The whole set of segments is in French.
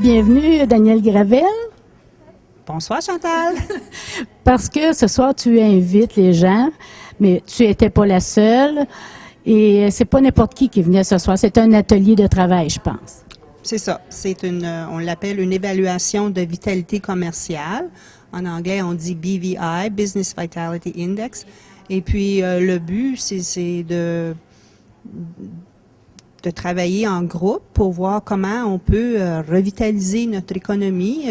Bienvenue, Danielle Gravel. Bonsoir, Chantal. Parce que ce soir, tu invites les gens, mais tu n'étais pas la seule. Et c'est pas n'importe qui venait ce soir. C'est un atelier de travail, je pense. C'est ça. On l'appelle une évaluation de vitalité commerciale. En anglais, on dit BVI, Business Vitality Index. Et puis, le but, c'est de travailler en groupe pour voir comment on peut revitaliser notre économie.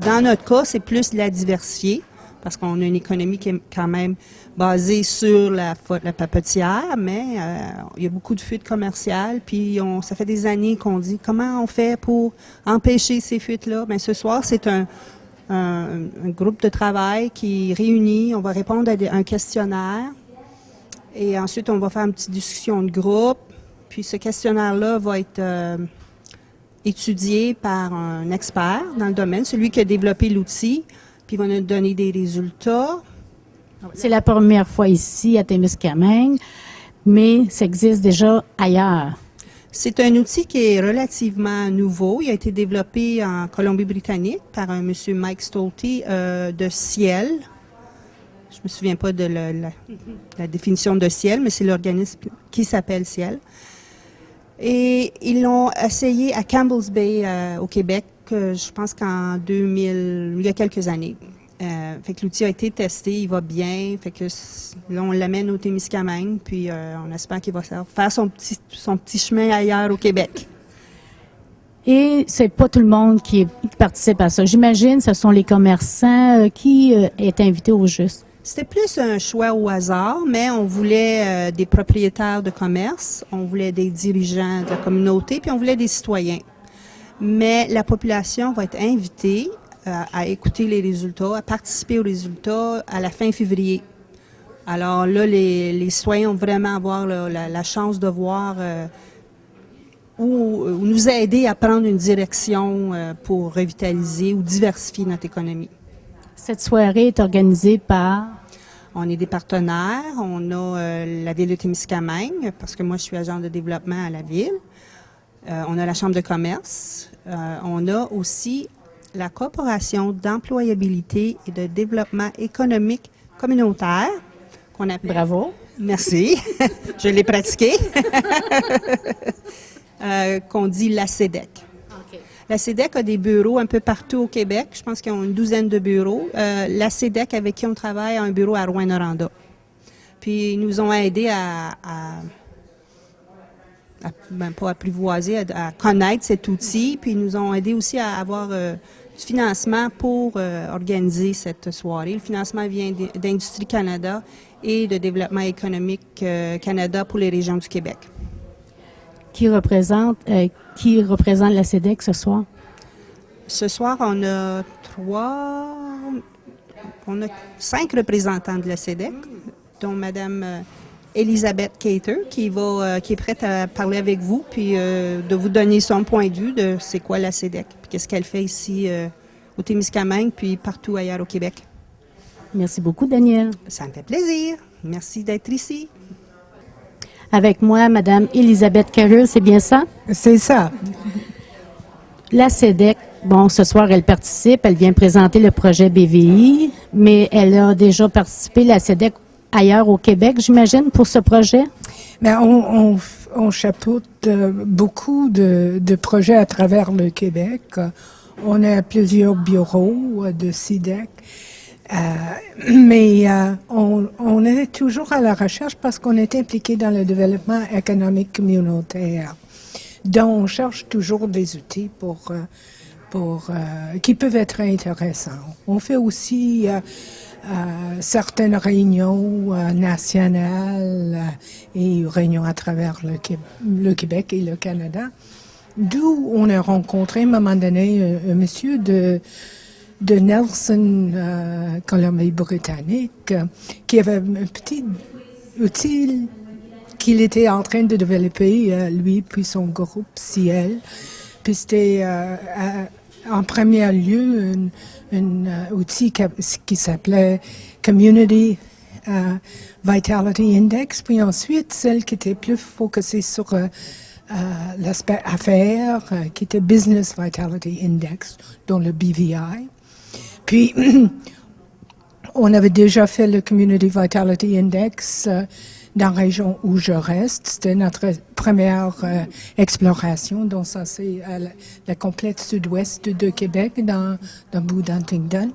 Dans notre cas, c'est plus la diversifier, parce qu'on a une économie qui est quand même basée sur la papetière, mais il y a beaucoup de fuites commerciales, puis ça fait des années qu'on dit comment on fait pour empêcher ces fuites-là. Bien, ce soir, c'est un groupe de travail qui réunit, on va répondre à un questionnaire, et ensuite on va faire une petite discussion de groupe, puis ce questionnaire-là va être étudié par un expert dans le domaine, celui qui a développé l'outil, puis il va nous donner des résultats. C'est la première fois ici à Témiscamingue, mais ça existe déjà ailleurs. C'est un outil qui est relativement nouveau. Il a été développé en Colombie-Britannique par un monsieur Mike Stolte de Ciel. Je me souviens pas de la définition de Ciel, mais c'est l'organisme qui s'appelle Ciel. Et ils l'ont essayé à Campbell's Bay au Québec, je pense il y a quelques années. Fait que l'outil a été testé, il va bien. Fait que là, on l'amène au Témiscamingue, puis on espère qu'il va faire son petit chemin ailleurs au Québec. Et c'est pas tout le monde qui participe à ça. J'imagine ce sont les commerçants qui est invité au juste. C'était plus un choix au hasard, mais on voulait des propriétaires de commerce, on voulait des dirigeants de la communauté, puis on voulait des citoyens. Mais la population va être invitée à écouter les résultats, à participer aux résultats à la fin février. Alors là, les citoyens vont vraiment avoir la chance de voir ou nous aider à prendre une direction pour revitaliser ou diversifier notre économie. Cette soirée est organisée par... On est des partenaires. On a la Ville de Témiscamingue, parce que moi, je suis agent de développement à la Ville. On a la Chambre de commerce. On a aussi la Corporation d'employabilité et de développement économique communautaire, qu'on appelle... Bravo. Merci. Je l'ai pratiqué. Qu'on dit la CEDEC. La CEDEC a des bureaux un peu partout au Québec. Je pense qu'ils ont une douzaine de bureaux. La CEDEC, avec qui on travaille, a un bureau à Rouyn-Noranda. Puis, ils nous ont aidés pas apprivoiser, à connaître cet outil. Puis, ils nous ont aidés aussi à avoir du financement pour organiser cette soirée. Le financement vient d'Industrie Canada et de Développement économique Canada pour les régions du Québec. Qui représente la CEDEC ce soir? Ce soir, on a 5 représentants de la CEDEC, dont Mme Elisabeth Cater, qui est prête à parler avec vous, puis de vous donner son point de vue de c'est quoi la CEDEC, puis qu'est-ce qu'elle fait ici au Témiscamingue, puis partout ailleurs au Québec. Merci beaucoup, Danielle. Ça me fait plaisir. Merci d'être ici. Avec moi, Mme Elisabeth Carrel, c'est bien ça? C'est ça. La CEDEC, bon, ce soir, elle participe, elle vient présenter le projet BVI, mais elle a déjà participé, la CEDEC, ailleurs au Québec, j'imagine, pour ce projet? Mais on chapeaute beaucoup de projets à travers le Québec. On a plusieurs bureaux de CEDEC. Mais on est toujours à la recherche parce qu'on est impliqué dans le développement économique communautaire. Donc, on cherche toujours des outils qui peuvent être intéressants. On fait aussi certaines réunions nationales et réunions à travers le Québec et le Canada, d'où on a rencontré à un moment donné un monsieur de Nelson, Colombie-Britannique, qui avait un petit outil qu'il était en train de développer, lui, puis son groupe Ciel. Puis c'était en premier lieu un outil qui s'appelait Community Vitality Index, puis ensuite celle qui était plus focusée sur l'aspect affaires, qui était Business Vitality Index, dont le BVI. Puis, on avait déjà fait le Community Vitality Index dans la région où je reste. C'était notre première exploration. Donc, ça, c'est la complète sud-ouest de Québec, dans le bout d'Huntingdon.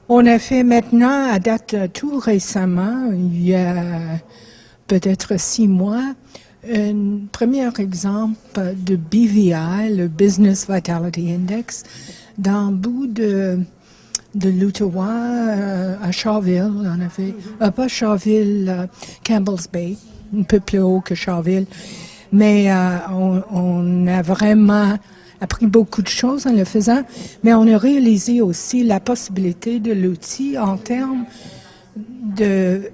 On a fait maintenant, à date tout récemment, il y a peut-être 6 mois, un premier exemple de BVI, le Business Vitality Index, dans le bout de l'Outaouais, à Charville, on a fait, pas Charville, Campbell's Bay, un peu plus haut que Charville, mais on a vraiment appris beaucoup de choses en le faisant, mais on a réalisé aussi la possibilité de l'outil en termes de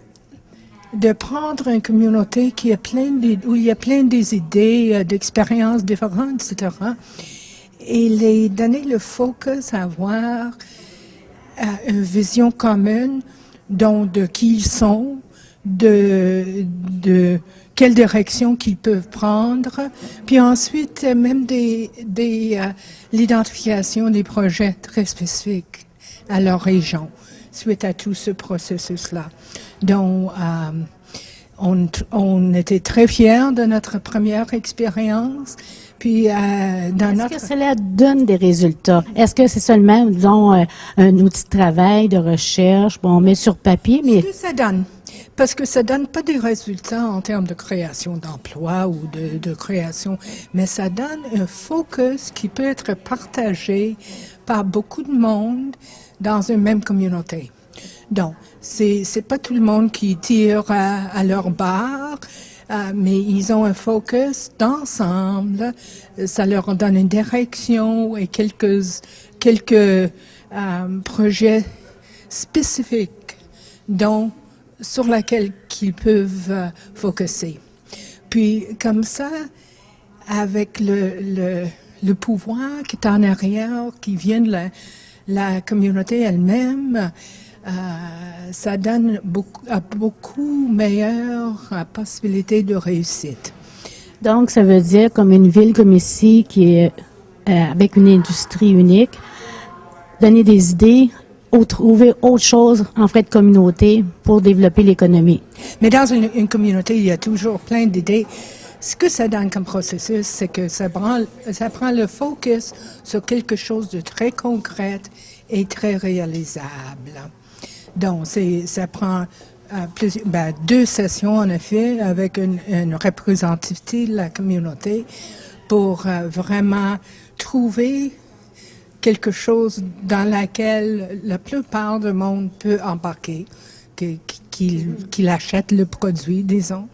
prendre une communauté qui est où il y a plein des idées, d'expériences différentes, etc., et les donner le focus à avoir une vision commune de qui ils sont, de quelle direction qu'ils peuvent prendre, puis ensuite même l'identification des projets très spécifiques à leur région suite à tout ce processus-là. Donc, on était très fiers de notre première expérience. Puis, Est-ce que cela donne des résultats? Est-ce que c'est seulement, disons, un outil de travail, de recherche, on met sur papier, mais... Ce que ça donne, parce que ça donne pas des résultats en termes de création d'emplois ou de création, mais ça donne un focus qui peut être partagé par beaucoup de monde dans une même communauté. Donc, c'est pas tout le monde qui tire à leur barre, mais ils ont un focus d'ensemble. Ça leur donne une direction et quelques projets spécifiques sur lesquels qu'ils peuvent focuser. Puis, comme ça, avec le pouvoir qui est en arrière, qui vient de la communauté elle-même, ça donne beaucoup meilleure possibilité de réussite. Donc, ça veut dire, comme une ville comme ici, qui est avec une industrie unique, donner des idées, trouver autre chose en fait de communauté pour développer l'économie. Mais dans une communauté, il y a toujours plein d'idées. Ce que ça donne comme processus, c'est que ça prend le focus sur quelque chose de très concret et très réalisable. Donc, ça prend 2 sessions, en effet, avec une représentativité de la communauté pour vraiment trouver quelque chose dans laquelle la plupart du monde peut embarquer, qu'il achète le produit, disons.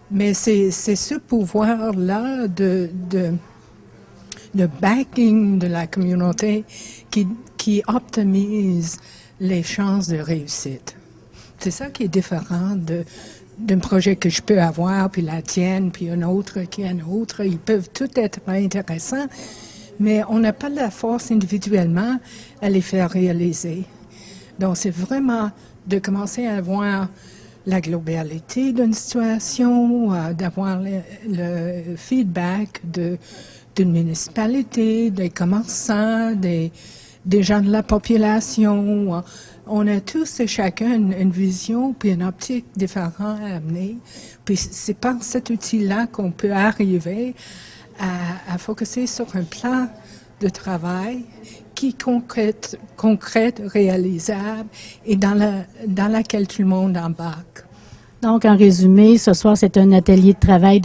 Mais c'est ce pouvoir-là de backing de la communauté qui optimise les chances de réussite. C'est ça qui est différent d'un projet que je peux avoir, puis la tienne, puis un autre qui est un autre. Ils peuvent tous être intéressants, mais on n'a pas la force individuellement à les faire réaliser. Donc, c'est vraiment de commencer à voir la globalité d'une situation, d'avoir le feedback d'une municipalité, des commerçants, des gens de la population. On a tous et chacun une vision puis une optique différente à amener. Puis c'est par cet outil-là qu'on peut arriver à focuser sur un plan de travail qui est concrète, réalisable et dans laquelle tout le monde embarque. Donc, en résumé, ce soir, c'est un atelier de travail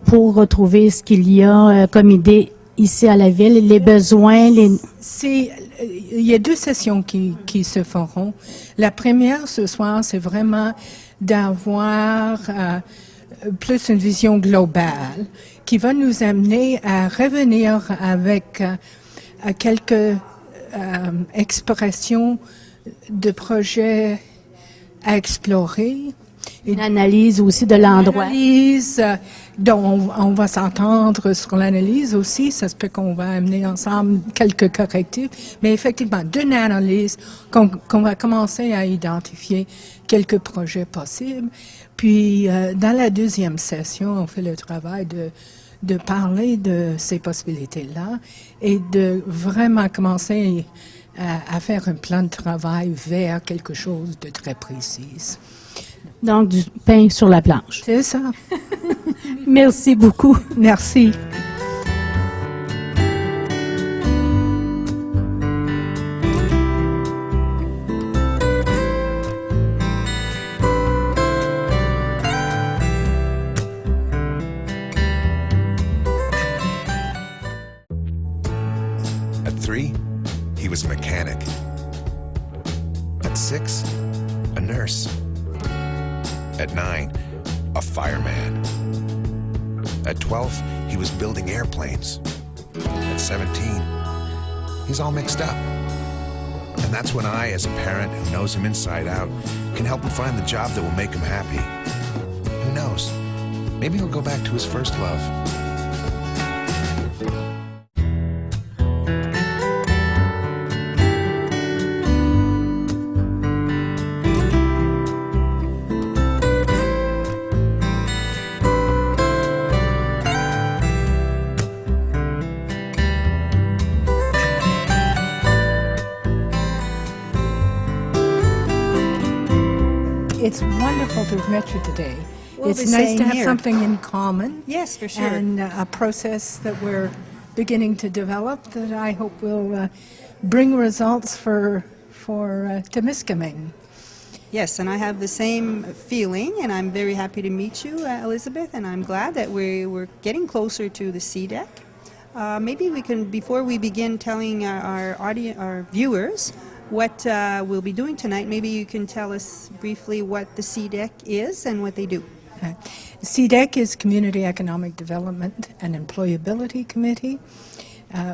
pour retrouver ce qu'il y a comme idée ici à la ville, les besoins, Il y a 2 sessions qui se feront. La première ce soir, c'est vraiment d'avoir plus une vision globale qui va nous amener à revenir avec quelques expressions de projets à explorer Et Une analyse aussi de l'endroit. l'analyse, dont on va s'entendre sur l'analyse aussi. Ça se peut qu'on va amener ensemble quelques correctifs. Mais effectivement, d'une analyse, qu'on va commencer à identifier quelques projets possibles. Puis, dans la deuxième session, on fait le travail de parler de ces possibilités-là et de vraiment commencer à faire un plan de travail vers quelque chose de très précis. Donc, du pain sur la planche. C'est ça. Merci beaucoup. Merci. At 3, he was a mechanic. At 6, a nurse. At 9, a fireman. At 12, he was building airplanes. At 17, he's all mixed up. And that's when I, as a parent who knows him inside out, can help him find the job that will make him happy. Who knows? Maybe he'll go back to his first love. It's wonderful to have met you today. Well, It's the nice same to have here. something in common. Yes, for sure. And a process that we're beginning to develop that I hope will bring results for Temiskaming. Yes, and I have the same feeling, and I'm very happy to meet you, Elizabeth, and I'm glad that we're getting closer to the CDEC. Maybe we can, before we begin telling our viewers what we'll be doing tonight, maybe you can tell us briefly what the CDEC is and what they do. CDEC is Community Economic Development and Employability Committee.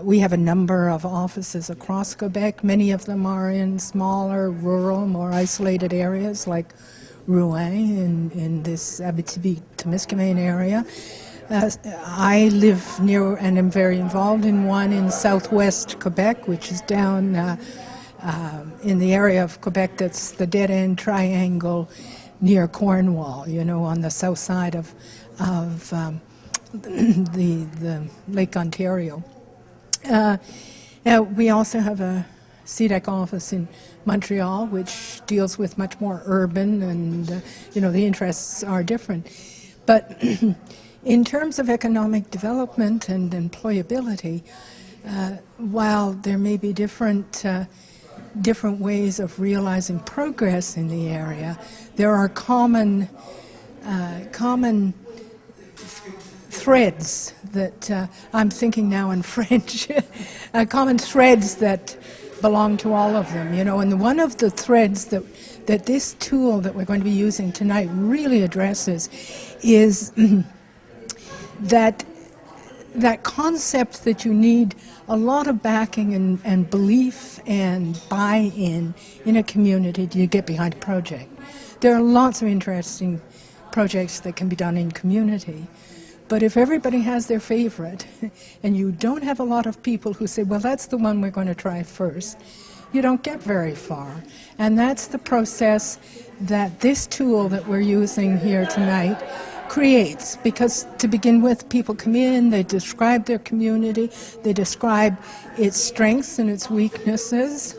We have a number of offices across Quebec. Many of them are in smaller, rural, more isolated areas like Rouen in this Abitibi-Temiskaming area. I live near and am very involved in one in southwest Quebec, which is down in the area of Quebec that's the dead-end triangle near Cornwall, on the south side of the Lake Ontario. We also have a CDEC office in Montreal, which deals with much more urban, and the interests are different. But in terms of economic development and employability, while there may be different ways of realizing progress in the area, there are common threads that I'm thinking now in French, common threads that belong to all of them, and one of the threads that this tool that we're going to be using tonight really addresses is that concept that you need a lot of backing and belief and buy-in in a community to get behind a project. There are lots of interesting projects that can be done in community, but if everybody has their favorite and you don't have a lot of people who say, well, that's the one we're going to try first, you don't get very far. And that's the process that this tool that we're using here tonight creates, because to begin with, people come in, they describe their community, they describe its strengths and its weaknesses,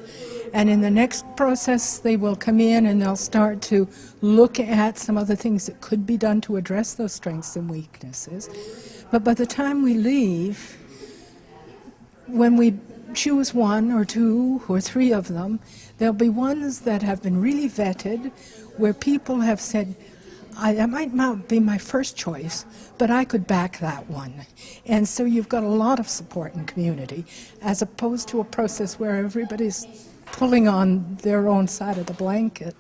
and in the next process they will come in and they'll start to look at some of the things that could be done to address those strengths and weaknesses. But by the time we leave, when we choose one or two or three of them, there'll be ones that have been really vetted, where people have said, that might not be my first choice, but I could back that one. And so you've got a lot of support in community, as opposed to a process where everybody's pulling on their own side of the blanket.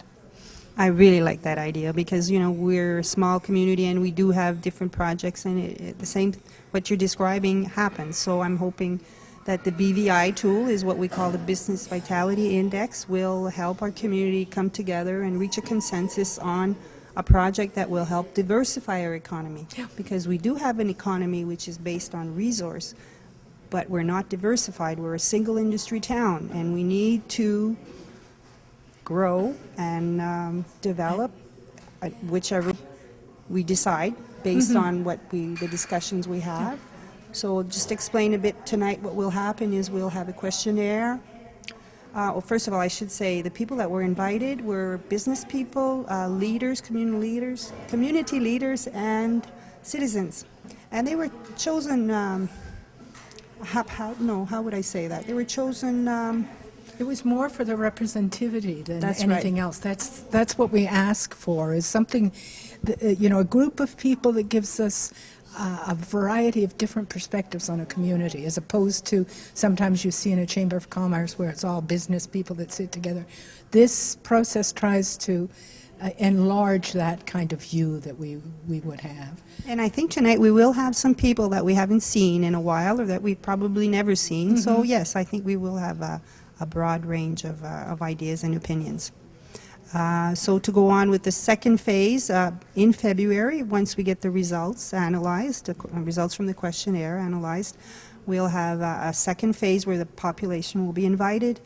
I really like that idea because, we're a small community and we do have different projects, and the same, what you're describing happens. So I'm hoping that the BVI tool is what we call the Business Vitality Index, will help our community come together and reach a consensus on a project that will help diversify our economy. Because we do have an economy which is based on resource, but we're not diversified. We're a single industry town, and we need to grow and develop whichever we decide based on the discussions we have. So just explain a bit tonight. What will happen is we'll have a questionnaire. Well, first of all, I should say the people that were invited were business people, leaders, community leaders, and citizens. And they were chosen, how would I say that? They were chosen, It was more for the representativity than That's anything right. else. That's what we ask for, is something, a group of people that gives us a variety of different perspectives on a community, as opposed to sometimes you see in a Chamber of Commerce where it's all business people that sit together. This process tries to enlarge that kind of view that we would have. and I think tonight we will have some people that we haven't seen in a while or that we've probably never seen. So yes, I think we will have a broad range of ideas and opinions. So to go on with the second phase, in February, once we get the results analyzed, the results from the questionnaire analyzed, we'll have a second phase where the population will be invited.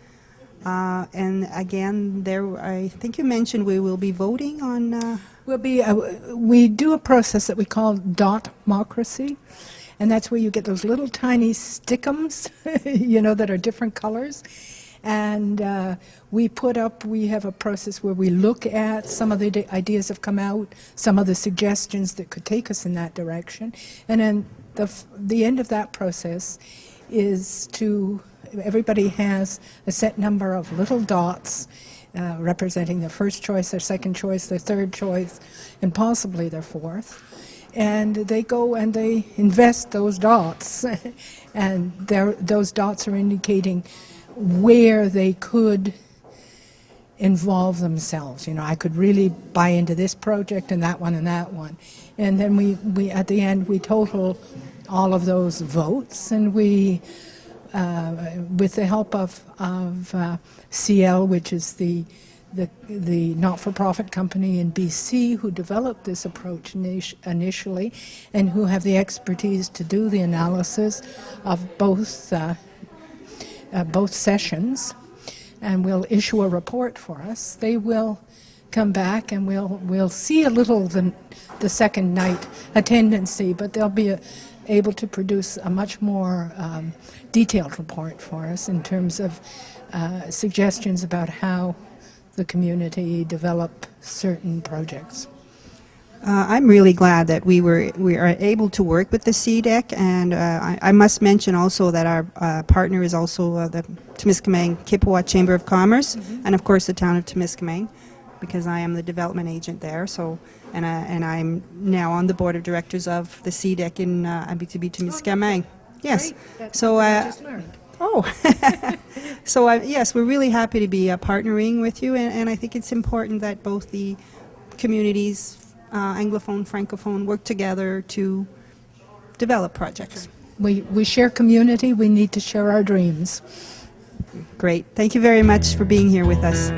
And again, I think you mentioned we will be voting on... We do a process that we call dot-mocracy, and that's where you get those little tiny stickums, that are different colors. And we have a process where we look at some of the ideas that have come out, some of the suggestions that could take us in that direction. And then the end of that process is everybody has a set number of little dots representing their first choice, their second choice, their third choice, and possibly their fourth. And they go and they invest those dots. And those dots are indicating where they could involve themselves. I could really buy into this project and that one and that one. And then we at the end, we total all of those votes, and we, with the help of CL, which is the not-for-profit company in BC who developed this approach initially, and who have the expertise to do the analysis of both sessions, and will issue a report for us. They will come back and we'll see a little the second night attendancy, but they'll be able to produce a much more detailed report for us in terms of suggestions about how the community develop certain projects. I'm really glad that we are able to work with the CDEC, and I must mention also that our partner is also the Timiskaming Kippawa Chamber of Commerce, and of course the town of Timiskaming, because I am the development agent there. So, and I'm now on the board of directors of the CDEC in Abitibi Timiskaming. Yes. That's So. something I just learned. Oh, so yes, we're really happy to be partnering with you, and I think it's important that both the communities, Anglophone, Francophone, work together to develop projects. We share community, we need to share our dreams. Great. Thank you very much for being here with us.